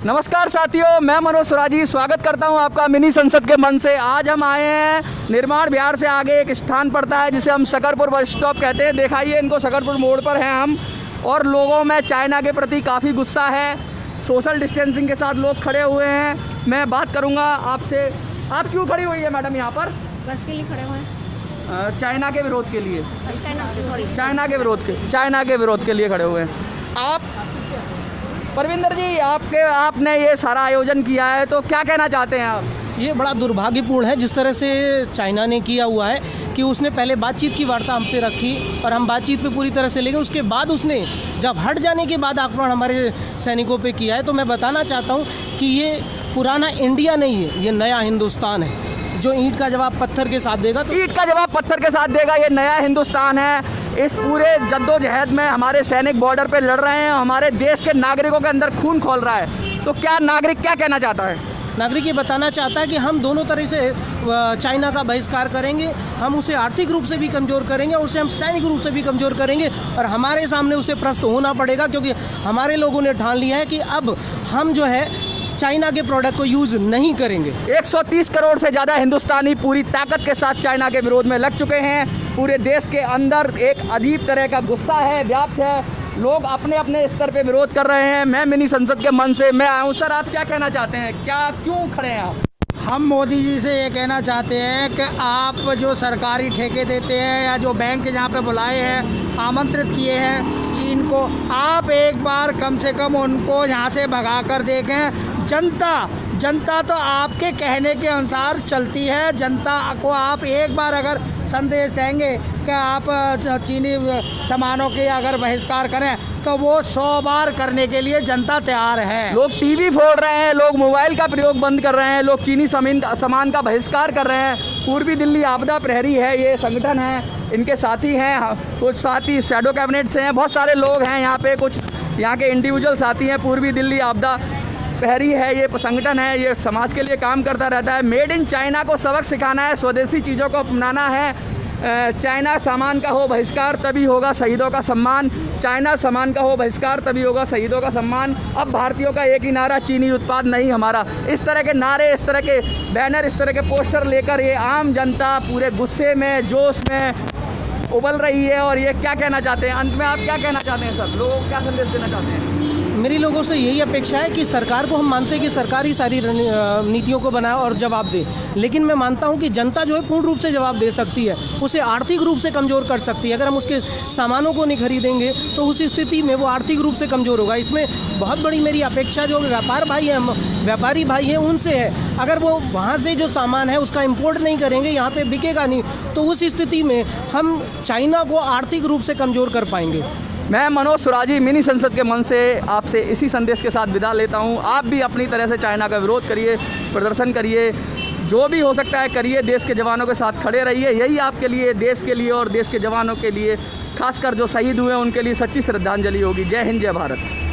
नमस्कार साथियों, मैं मनोज सुराजी स्वागत करता हूं आपका मिनी संसद के मन से। आज हम आए हैं निर्माण बिहार से आगे एक स्थान पड़ता है जिसे हम शकरपुर बस स्टॉप कहते हैं। दिखाइए इनको, शकरपुर मोड़ पर हैं हम और लोगों में चाइना के प्रति काफ़ी गुस्सा है। सोशल डिस्टेंसिंग के साथ लोग खड़े हुए हैं। मैं बात करूँगा आपसे, आप क्यों खड़ी हुई है मैडम यहाँ पर? बस के लिए खड़े हुए हैं। चाइना के विरोध के लिए, चाइना चाइना के विरोध के लिए खड़े हुए हैं। आप परविंदर जी, आपने ये सारा आयोजन किया है, तो क्या कहना चाहते हैं आप? ये बड़ा दुर्भाग्यपूर्ण है जिस तरह से चाइना ने किया हुआ है कि उसने पहले बातचीत की वार्ता हमसे रखी और हम बातचीत पे पूरी तरह से ले गए। उसके बाद उसने जब हट जाने के बाद आक्रमण हमारे सैनिकों पे किया है। तो मैं बताना चाहता हूँ कि ये पुराना इंडिया नहीं है, ये नया हिंदुस्तान है जो ईंट का जवाब पत्थर के साथ देगा। तो ईंट का जवाब पत्थर के साथ देगा, ये नया हिंदुस्तान है। इस पूरे जद्दोजहद में हमारे सैनिक बॉर्डर पे लड़ रहे हैं, हमारे देश के नागरिकों के अंदर खून खौल रहा है। तो क्या नागरिक क्या कहना चाहता है? नागरिक ये बताना चाहता है कि हम दोनों तरह से चाइना का बहिष्कार करेंगे। हम उसे आर्थिक रूप से भी कमज़ोर करेंगे और उसे हम सैनिक रूप से भी कमज़ोर करेंगे और हमारे सामने उसे प्रस्तुत होना पड़ेगा, क्योंकि हमारे लोगों ने ठान लिया है कि अब हम जो है चाइना के प्रोडक्ट को यूज़ नहीं करेंगे। 130 करोड़ से ज़्यादा हिंदुस्तानी पूरी ताकत के साथ चाइना के विरोध में लग चुके हैं। पूरे देश के अंदर एक अजीब तरह का गुस्सा है, व्याप्त है। लोग अपने अपने स्तर पे विरोध कर रहे हैं। मैं मिनी संसद के मन से मैं आया हूँ। सर, आप क्या कहना चाहते हैं? क्यों खड़े हैं आप? हम मोदी जी से ये कहना चाहते हैं कि आप जो सरकारी ठेके देते हैं या जो बैंक जहाँ पे बुलाए हैं, आमंत्रित किए हैं चीन को, आप एक बार कम से कम उनको यहाँ से भगा कर देखें। जनता तो आपके कहने के अनुसार चलती है। जनता को आप एक बार अगर संदेश देंगे कि आप चीनी सामानों के अगर बहिष्कार करें तो वो 100 बार करने के लिए जनता तैयार है। लोग टीवी फोड़ रहे हैं, लोग मोबाइल का प्रयोग बंद कर रहे हैं, लोग चीनी सामान का बहिष्कार कर रहे हैं। पूर्वी दिल्ली आपदा प्रहरी है, ये संगठन है, इनके साथी हैं, कुछ साथी शैडो कैबिनेट से हैं, बहुत सारे लोग हैं यहाँ पे, कुछ यहाँ के इंडिविजुअल साथी हैं। पूर्वी दिल्ली आपदा प्रहरी है, ये संगठन है, ये समाज के लिए काम करता रहता है। मेड इन चाइना को सबक सिखाना है, स्वदेशी चीज़ों को अपनाना है। चाइना सामान का हो बहिष्कार तभी होगा शहीदों का सम्मान। चाइना सामान का हो बहिष्कार तभी होगा शहीदों का सम्मान। अब भारतीयों का एक ही नारा, चीनी उत्पाद नहीं हमारा। इस तरह के नारे, इस तरह के बैनर, इस तरह के पोस्टर लेकर ये आम जनता पूरे गुस्से में, जोश में उबल रही है। और ये क्या कहना चाहते हैं? अंत में आप क्या कहना चाहते हैं सर? लोगों को क्या संदेश देना चाहते हैं? मेरी लोगों से यही अपेक्षा है कि सरकार को, हम मानते हैं कि सरकार ही सारी नीतियों को बनाए और जवाब दे, लेकिन मैं मानता हूं कि जनता जो है पूर्ण रूप से जवाब दे सकती है, उसे आर्थिक रूप से कमज़ोर कर सकती है। अगर हम उसके सामानों को नहीं खरीदेंगे तो उस स्थिति में वो आर्थिक रूप से कमज़ोर होगा। इसमें बहुत बड़ी मेरी अपेक्षा जो व्यापारी भाई हैं उनसे है। अगर वो वहाँ से जो सामान है उसका इम्पोर्ट नहीं करेंगे, यहाँ पर बिकेगा नहीं, तो उस स्थिति में हम चाइना को आर्थिक रूप से कमज़ोर कर पाएंगे। मैं मनोज सुराजी मिनी संसद के मन से आपसे इसी संदेश के साथ विदा लेता हूं। आप भी अपनी तरह से चाइना का विरोध करिए, प्रदर्शन करिए, जो भी हो सकता है करिए। देश के जवानों के साथ खड़े रहिए। यही आपके लिए, देश के लिए और देश के जवानों के लिए, खासकर जो शहीद हुए हैं उनके लिए सच्ची श्रद्धांजलि होगी। जय हिंद, जय भारत।